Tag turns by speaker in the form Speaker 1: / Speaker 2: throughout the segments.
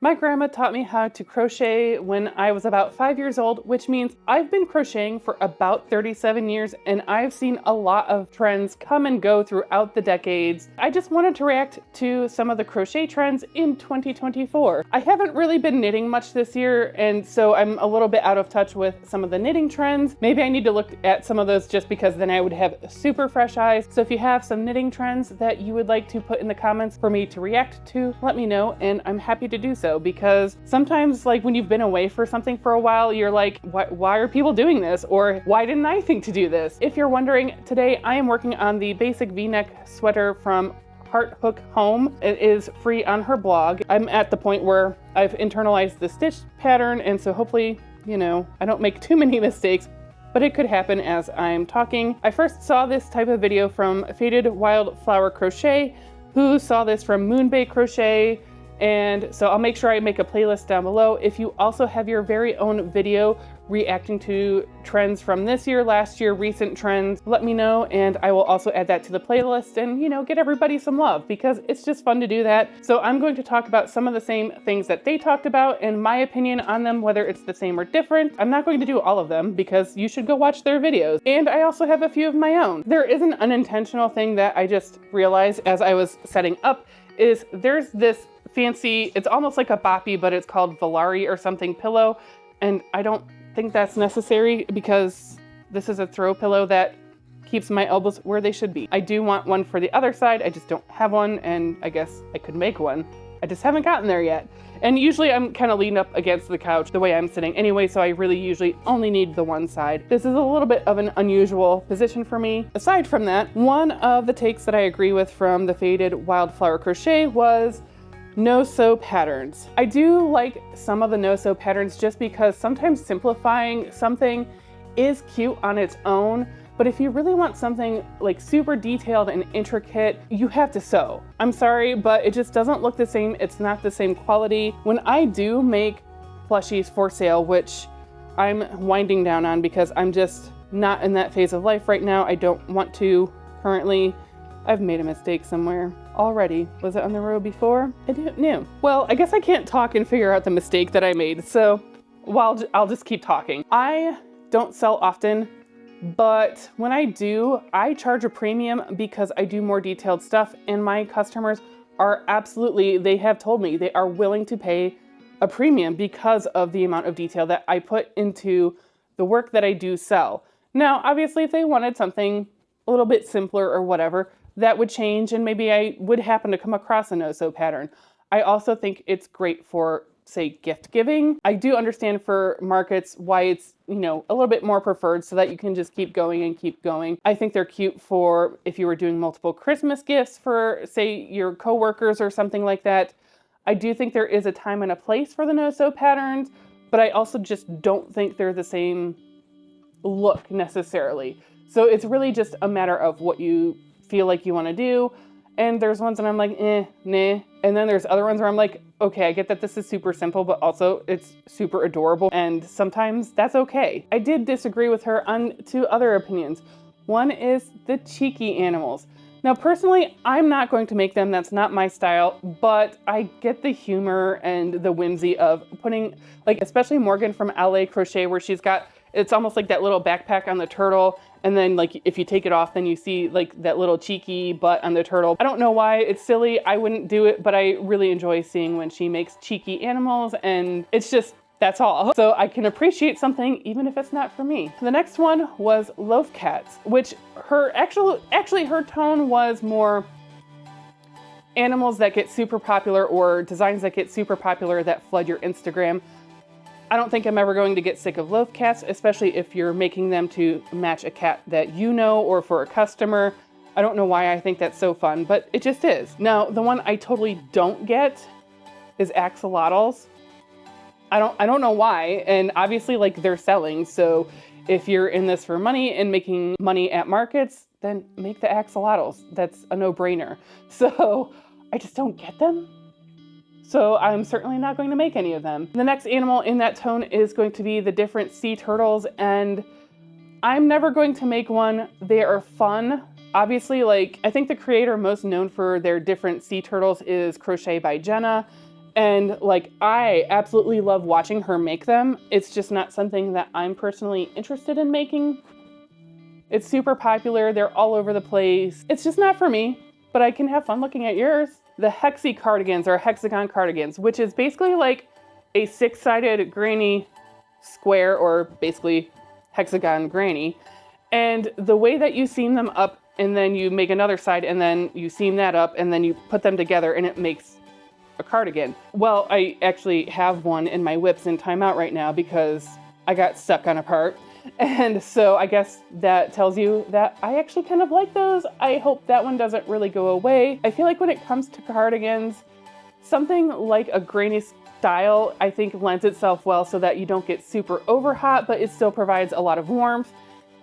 Speaker 1: My grandma taught me how to crochet when I was about 5 years old, which means I've been crocheting for about 37 years and I've seen a lot of trends come and go throughout the decades. I just wanted to react to some of the crochet trends in 2024. I haven't really been knitting much this year, and so I'm a little bit out of touch with some of the knitting trends. Maybe I need to look at some of those just because then I would have super fresh eyes. So if you have some knitting trends that you would like to put in the comments for me to react to, let me know and I'm happy to do so. Because sometimes, like, when you've been away for something for a while, you're like, why are people doing this? Or why didn't I think to do this? If you're wondering, today I am working on the basic V-neck sweater from Hearthook Home. It is free on her blog. I'm at the point where I've internalized the stitch pattern, and so hopefully, you know, I don't make too many mistakes, but it could happen as I'm talking. I first saw this type of video from Faded Wildflower Crochet, who saw this from Moonbay Crochet. And so I'll make sure I make a playlist down below. If you also have your very own video reacting to trends from this year, last year, recent trends, let me know, and I will also add that to the playlist and, you know, get everybody some love because it's just fun to do that. So I'm going to talk about some of the same things that they talked about and my opinion on them, whether it's the same or different. I'm not going to do all of them because you should go watch their videos. And I also have a few of my own. There is an unintentional thing that I just realized as I was setting up is there's this fancy, it's almost like a boppy, but it's called Volari or something pillow. And I don't think that's necessary because this is a throw pillow that keeps my elbows where they should be. I do want one for the other side. I just don't have one, and I guess I could make one. I just haven't gotten there yet. And usually I'm kind of leaned up against the couch the way I'm sitting anyway, so I really usually only need the one side. This is a little bit of an unusual position for me. Aside from that, one of the takes that I agree with from the Faded Wildflower Crochet was no-sew patterns. I do like some of the no-sew patterns just because sometimes simplifying something is cute on its own, but if you really want something like super detailed and intricate, you have to sew. I'm sorry, but it just doesn't look the same. It's not the same quality. When I do make plushies for sale, which I'm winding down on because I'm just not in that phase of life right now. I don't want to currently. I've made a mistake somewhere already. Was it on the road before? I didn't know. Well, I guess I can't talk and figure out the mistake that I made, so I'll just keep talking. I don't sell often, but when I do, I charge a premium because I do more detailed stuff, and my customers are absolutely, they have told me they are willing to pay a premium because of the amount of detail that I put into the work that I do sell. Now, obviously, if they wanted something a little bit simpler or whatever, that would change, and maybe I would happen to come across a no-sew pattern. I also think it's great for, say, gift giving. I do understand for markets why it's, you know, a little bit more preferred so that you can just keep going and keep going. I think they're cute for if you were doing multiple Christmas gifts for, say, your coworkers or something like that. I do think there is a time and a place for the no-sew patterns, but I also just don't think they're the same look necessarily. So it's really just a matter of what you feel like you want to do. And there's ones that I'm like, nah. And then there's other ones where I'm like, okay, I get that this is super simple, but also it's super adorable. And sometimes that's okay. I did disagree with her on two other opinions. One is the cheeky animals. Now, personally, I'm not going to make them. That's not my style, but I get the humor and the whimsy of putting, like, especially Morgan from LA Crochet, where she's got, it's almost like that little backpack on the turtle. And then, like, if you take it off, then you see like that little cheeky butt on the turtle. I don't know why it's silly. I wouldn't do it, but I really enjoy seeing when she makes cheeky animals, and it's just, that's all. So I can appreciate something even if it's not for me. The next one was loaf cats, which her actually her tone was more animals that get super popular or designs that get super popular that flood your Instagram. I don't think I'm ever going to get sick of loaf cats, especially if you're making them to match a cat that you know or for a customer. I don't know why I think that's so fun, but it just is. Now, the one I totally don't get is axolotls. I don't know why, and obviously, like, they're selling, so if you're in this for money and making money at markets, then make the axolotls. That's a no-brainer. So I just don't get them. So I'm certainly not going to make any of them. The next animal in that tone is going to be the different sea turtles, and I'm never going to make one. They are fun. Obviously, like, I think the creator most known for their different sea turtles is Crochet by Jenna, And like, I absolutely love watching her make them. It's just not something that I'm personally interested in making. It's super popular. They're all over the place. It's just not for me, but I can have fun looking at yours. The hexi cardigans are hexagon cardigans, which is basically like a 6-sided granny square, or basically hexagon granny. And the way that you seam them up, and then you make another side, and then you seam that up, and then you put them together, and it makes a cardigan. Well, I actually have one in my whips in timeout right now because I got stuck on a part. And so I guess that tells you that I actually kind of like those. I hope that one doesn't really go away. I feel like when it comes to cardigans, something like a granny style, I think lends itself well so that you don't get super over hot, but it still provides a lot of warmth.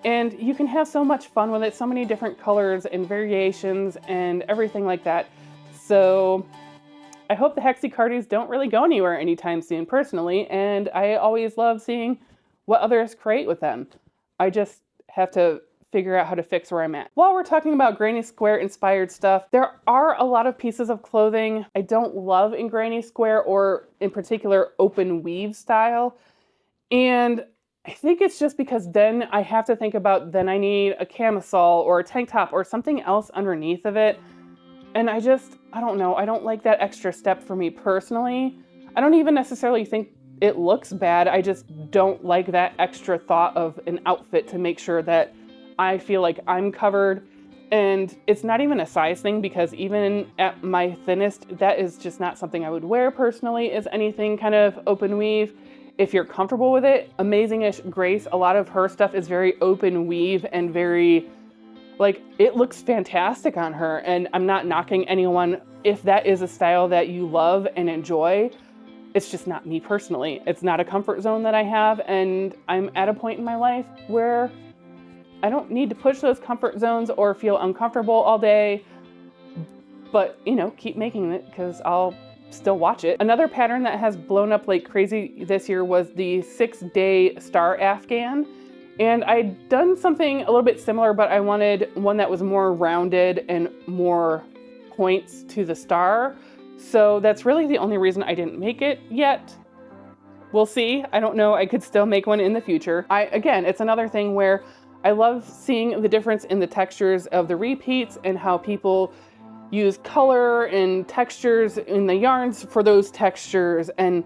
Speaker 1: And you can have so much fun with it, so many different colors and variations and everything like that. So I hope the hexi cardis don't really go anywhere anytime soon personally, and I always love seeing what others create with them. I just have to figure out how to fix where I'm at. While we're talking about granny square inspired stuff, there are a lot of pieces of clothing I don't love in granny square, or in particular open weave style. And I think it's just because then I have to think about, then I need a camisole or a tank top or something else underneath of it. And I don't know, I don't like that extra step for me personally. I don't even necessarily think it looks bad. I just don't like that extra thought of an outfit to make sure that I feel like I'm covered. And it's not even a size thing, because even at my thinnest, that is just not something I would wear personally, is anything kind of open weave. If you're comfortable with it, Amazing-ish Grace, a lot of her stuff is very open weave and very, like, it looks fantastic on her. And I'm not knocking anyone if that is a style that you love and enjoy. It's just not me personally. It's not a comfort zone that I have, and I'm at a point in my life where I don't need to push those comfort zones or feel uncomfortable all day, but you know, keep making it because I'll still watch it. Another pattern that has blown up like crazy this year was the 6-day star Afghan. And I'd done something a little bit similar, but I wanted one that was more rounded and more points to the star. So that's really the only reason I didn't make it yet. We'll see. I don't know. I could still make one in the future. Again, it's another thing where I love seeing the difference in the textures of the repeats and how people use color and textures in the yarns for those textures. And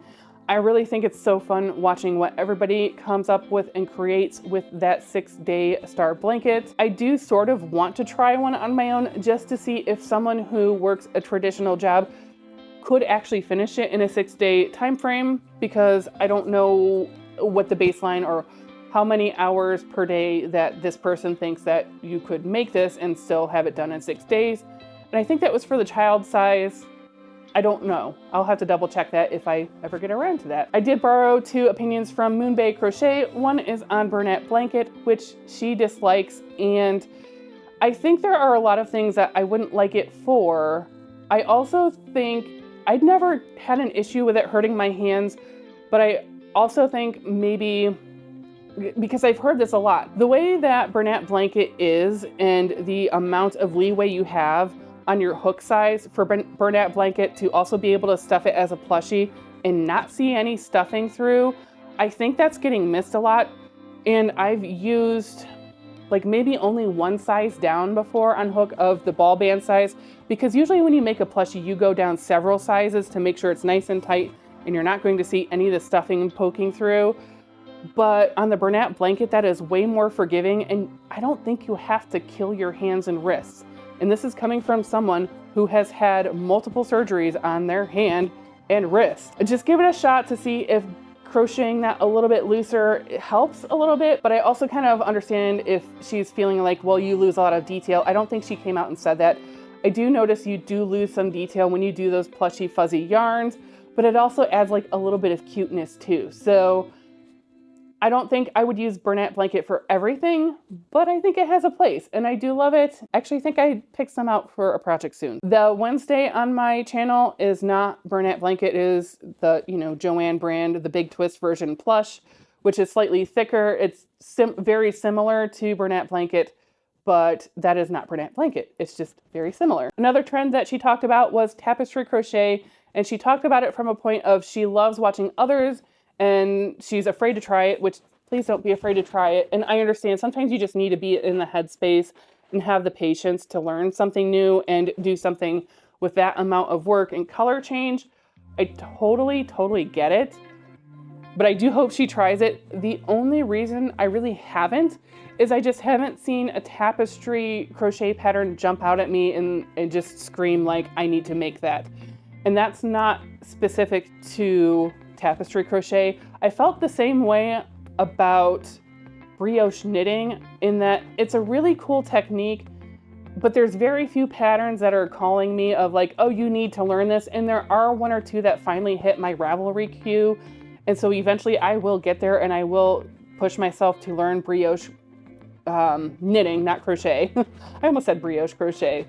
Speaker 1: I really think it's so fun watching what everybody comes up with and creates with that 6-day star blanket. I do sort of want to try one on my own just to see if someone who works a traditional job could actually finish it in a 6-day time frame, because I don't know what the baseline or how many hours per day that this person thinks that you could make this and still have it done in 6 days. And I think that was for the child size. I don't know. I'll have to double check that if I ever get around to that. I did borrow 2 opinions from Moon Bay Crochet. One is on Bernat Blanket, which she dislikes, and I think there are a lot of things that I wouldn't like it for. I also think I'd never had an issue with it hurting my hands, but I also think maybe, because I've heard this a lot, the way that Bernat Blanket is and the amount of leeway you have on your hook size for Bernat Blanket to also be able to stuff it as a plushie and not see any stuffing through, I think that's getting missed a lot. And I've used like maybe only one size down before on hook of the ball band size, because usually when you make a plushie, you go down several sizes to make sure it's nice and tight and you're not going to see any of the stuffing poking through. But on the Bernat Blanket, that is way more forgiving, and I don't think you have to kill your hands and wrists. And this is coming from someone who has had multiple surgeries on their hand and wrist. Just give it a shot to see if crocheting that a little bit looser helps a little bit, but I also kind of understand if she's feeling like, well, you lose a lot of detail. I don't think she came out and said that. I do notice you do lose some detail when you do those plushy fuzzy yarns, but it also adds like a little bit of cuteness too. So I don't think I would use Bernat Blanket for everything, but I think it has a place and I do love it. Actually, I think I pick some out for a project soon. The Wednesday on my channel is not Bernat Blanket, it is the, Joanne brand, the Big Twist version plush, which is slightly thicker. It's very similar to Bernat Blanket, but that is not Bernat Blanket. It's just very similar. Another trend that she talked about was tapestry crochet And she talked about it from a point of she loves watching others and she's afraid to try it, which please don't be afraid to try it. And I understand sometimes you just need to be in the headspace and have the patience to learn something new and do something with that amount of work and color change. I totally get it. But I do hope she tries it. The only reason I really haven't is I just haven't seen a tapestry crochet pattern jump out at me and just scream like, I need to make that. And that's not specific to tapestry crochet. I felt the same way about brioche knitting in that it's a really cool technique, but there's very few patterns that are calling me of like, oh, you need to learn this. And there are one or two that finally hit my Ravelry queue. And so eventually I will get there and I will push myself to learn brioche knitting, not crochet. I almost said brioche crochet.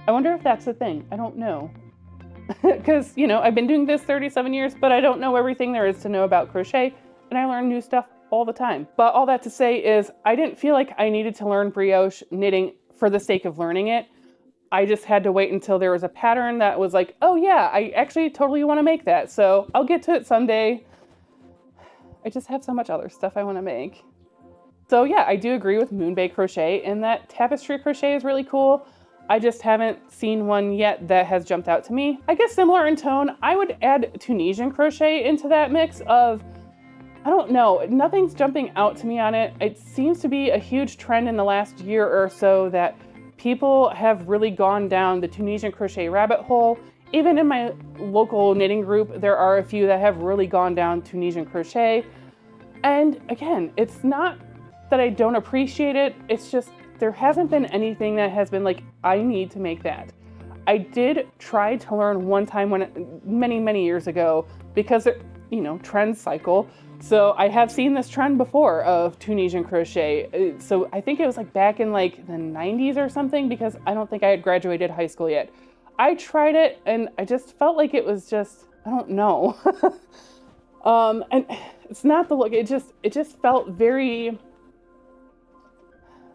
Speaker 1: I wonder if that's a thing. I don't know. Because, you know, I've been doing this 37 years, but I don't know everything there is to know about crochet. And I learn new stuff all the time. But all that to say is I didn't feel like I needed to learn brioche knitting for the sake of learning it. I just had to wait until there was a pattern that was like, oh yeah, I actually totally want to make that. So I'll get to it someday. I just have so much other stuff I want to make. So yeah, I do agree with Moonbay Crochet in that tapestry crochet is really cool. I just haven't seen one yet that has jumped out to me. I guess similar in tone, I would add Tunisian crochet into that mix of, I don't know, nothing's jumping out to me on it. It seems to be a huge trend in the last year or so that people have really gone down the Tunisian crochet rabbit hole. Even in my local knitting group, there are a few that have really gone down Tunisian crochet. And again, it's not that I don't appreciate it. It's just there hasn't been anything that has been like, I need to make that. I did try to learn one time when many years ago because, you know, trends cycle. So I have seen this trend before of Tunisian crochet. So I think it was like back in like the 90s or something because I don't think I had graduated high school yet. I tried it and I just felt like it was just, I don't know. And it's not the look, it just felt very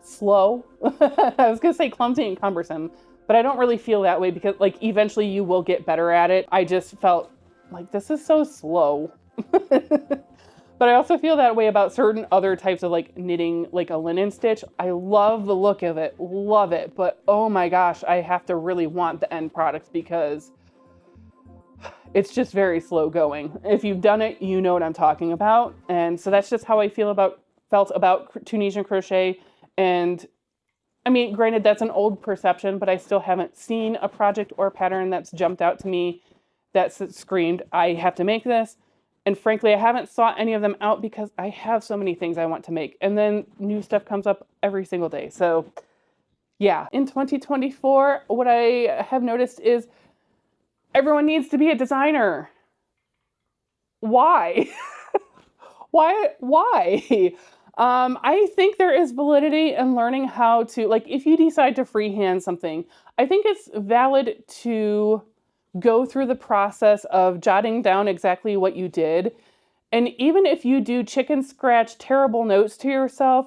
Speaker 1: slow. I was gonna say clumsy and cumbersome, but I don't really feel that way because like eventually you will get better at it. I just felt like this is so slow. But I also feel that way about certain other types of like knitting, like a linen stitch. I love the look of it, love it. But oh my gosh, I have to really want the end product because it's just very slow going. If you've done it, you know what I'm talking about. And so that's just how I felt about Tunisian crochet. And I mean, granted, that's an old perception, but I still haven't seen a project or a pattern that's jumped out to me that's screamed, I have to make this. And frankly, I haven't sought any of them out because I have so many things I want to make. And then new stuff comes up every single day. So yeah, in 2024, what I have noticed is everyone needs to be a designer. Why? Why? I think there is validity in learning how to, like, if you decide to freehand something, I think it's valid to go through the process of jotting down exactly what you did. And even if you do chicken scratch terrible notes to yourself,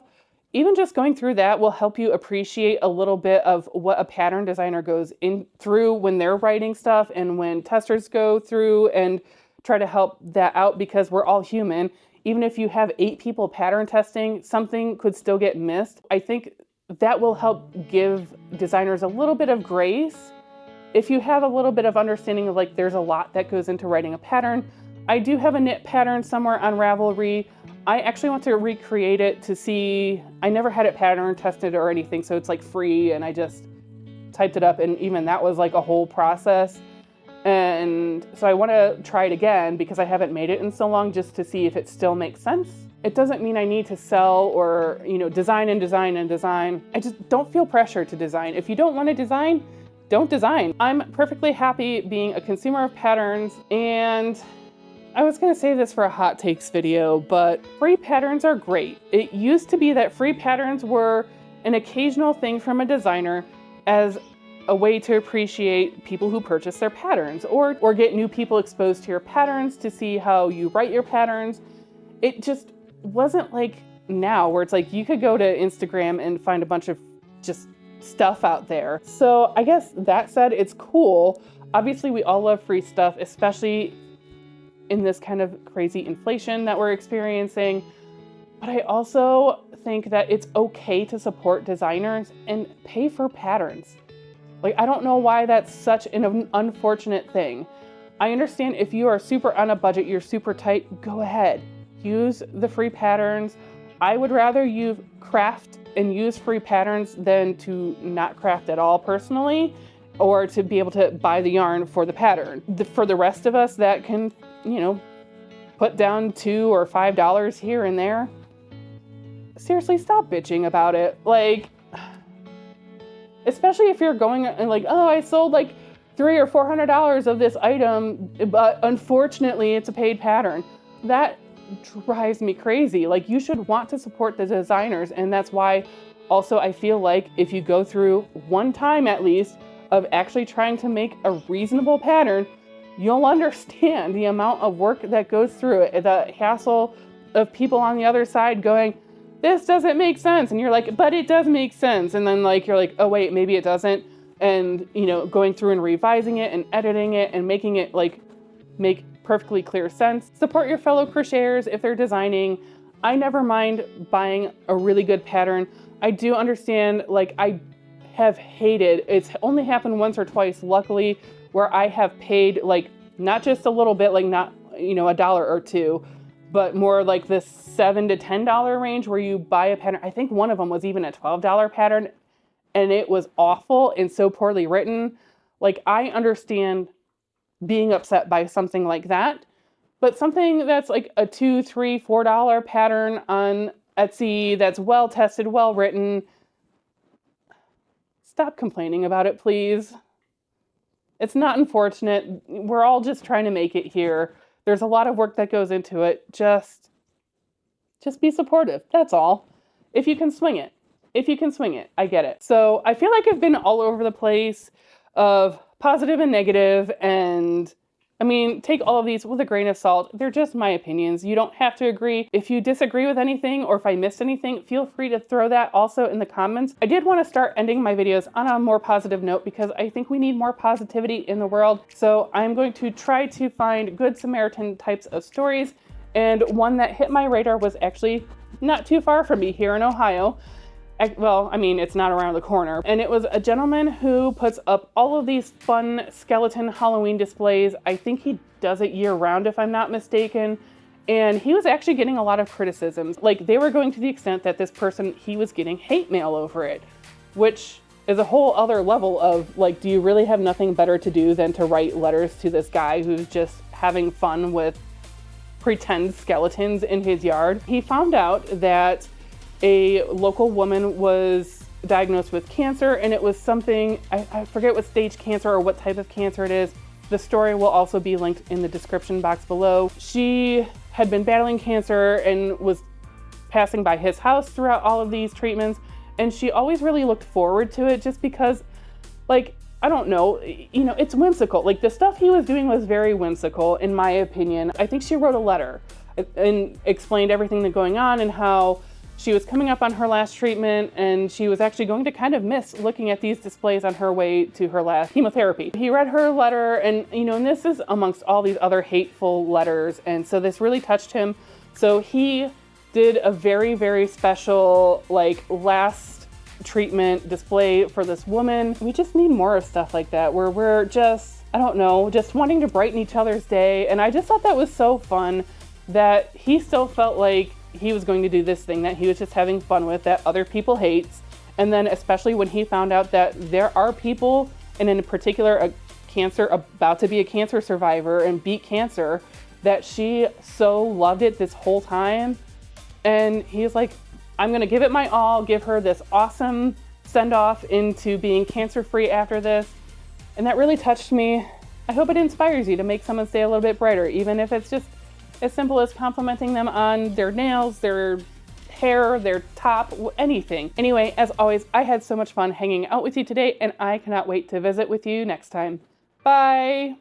Speaker 1: even just going through that will help you appreciate a little bit of what a pattern designer goes in through when they're writing stuff and when testers go through and try to help that out because we're all human. Even if you have 8 people pattern testing, something could still get missed. I think that will help give designers a little bit of grace. If you have a little bit of understanding of like, there's a lot that goes into writing a pattern. I do have a knit pattern somewhere on Ravelry. I actually want to recreate it to see, I never had it pattern tested or anything, so it's like free and I just typed it up and even that was like a whole process. And so I want to try it again because I haven't made it in so long just to see if it still makes sense. It doesn't mean I need to sell or, you know, design. I just don't feel pressure to design. If you don't want to design, don't design. I'm perfectly happy being a consumer of patterns, and I was gonna save this for a hot takes video, but free patterns are great. It used to be that free patterns were an occasional thing from a designer as a way to appreciate people who purchase their patterns or get new people exposed to your patterns to see how you write your patterns. It just wasn't like now where it's like you could go to Instagram and find a bunch of just stuff out there. So I guess that said, it's cool. Obviously, we all love free stuff, especially in this kind of crazy inflation that we're experiencing. But I also think that it's okay to support designers and pay for patterns. Like, I don't know why that's such an unfortunate thing. I understand if you are super on a budget, you're super tight, go ahead. Use the free patterns. I would rather you craft and use free patterns than to not craft at all personally, or to be able to buy the yarn for the pattern. For the rest of us that can, you know, put down $2 or $5 here and there, seriously, stop bitching about it. Like, especially if you're going and like, oh, I sold like $300 or $400 of this item, but unfortunately it's a paid pattern. That drives me crazy. Like, you should want to support the designers. And that's why also I feel like if you go through one time at least of actually trying to make a reasonable pattern, you'll understand the amount of work that goes through it, the hassle of people on the other side going, this doesn't make sense. And you're like, but it does make sense. And then like, you're like, oh wait, maybe it doesn't. And, you know, going through and revising it and editing it and making it like make perfectly clear sense. Support your fellow crocheters if they're designing. I never mind buying a really good pattern. I do understand, like, I have hated, it's only happened once or twice, luckily, where I have paid like not just a little bit, like not, you know, $1 or $2, but more like this $7 to $10 range where you buy a pattern. I think one of them was even a $12 pattern, and it was awful and so poorly written. Like, I understand being upset by something like that, but something that's like a $2, $3, $4 pattern on Etsy that's well tested, well written, stop complaining about it, please. It's not unfortunate. We're all just trying to make it here. There's a lot of work that goes into it. Just be supportive. That's all. If you can swing it. If you can swing it, I get it. So I feel like I've been all over the place of positive and negative, and I mean, take all of these with a grain of salt. They're just my opinions. You don't have to agree. If you disagree with anything or if I missed anything, feel free to throw that also in the comments. I did want to start ending my videos on a more positive note because I think we need more positivity in the world. So I'm going to try to find good Samaritan types of stories. And one that hit my radar was actually not too far from me here in Ohio. Well, I mean, it's not around the corner. And it was a gentleman who puts up all of these fun skeleton Halloween displays. I think he does it year round, if I'm not mistaken. And he was actually getting a lot of criticisms. Like, they were going to the extent that this person, he was getting hate mail over it, which is a whole other level of like, do you really have nothing better to do than to write letters to this guy who's just having fun with pretend skeletons in his yard? He found out that a local woman was diagnosed with cancer, and it was something, I forget what stage cancer or what type of cancer it is. The story will also be linked in the description box below. She had been battling cancer and was passing by his house throughout all of these treatments, and she always really looked forward to it just because, like, I don't know, you know, it's whimsical. Like, the stuff he was doing was very whimsical, in my opinion. I think she wrote a letter and explained everything that's going on and how she was coming up on her last treatment, and she was actually going to kind of miss looking at these displays on her way to her last chemotherapy. He read her letter, and you know, and this is amongst all these other hateful letters, and so this really touched him. So he did a very, very special, like, last treatment display for this woman. We just need more of stuff like that, where we're just, I don't know, just wanting to brighten each other's day. And I just thought that was so fun that he still felt like he was going to do this thing that he was just having fun with that other people hates. And then especially when he found out that there are people, and in particular a cancer, about to be a cancer survivor and beat cancer, that she so loved it this whole time. And he's like, I'm gonna give it my all, give her this awesome send off into being cancer free after this. And that really touched me. I hope it inspires you to make someone's day a little bit brighter, even if it's just as simple as complimenting them on their nails, their hair, their top, anything. Anyway, as always, I had so much fun hanging out with you today, and I cannot wait to visit with you next time. Bye!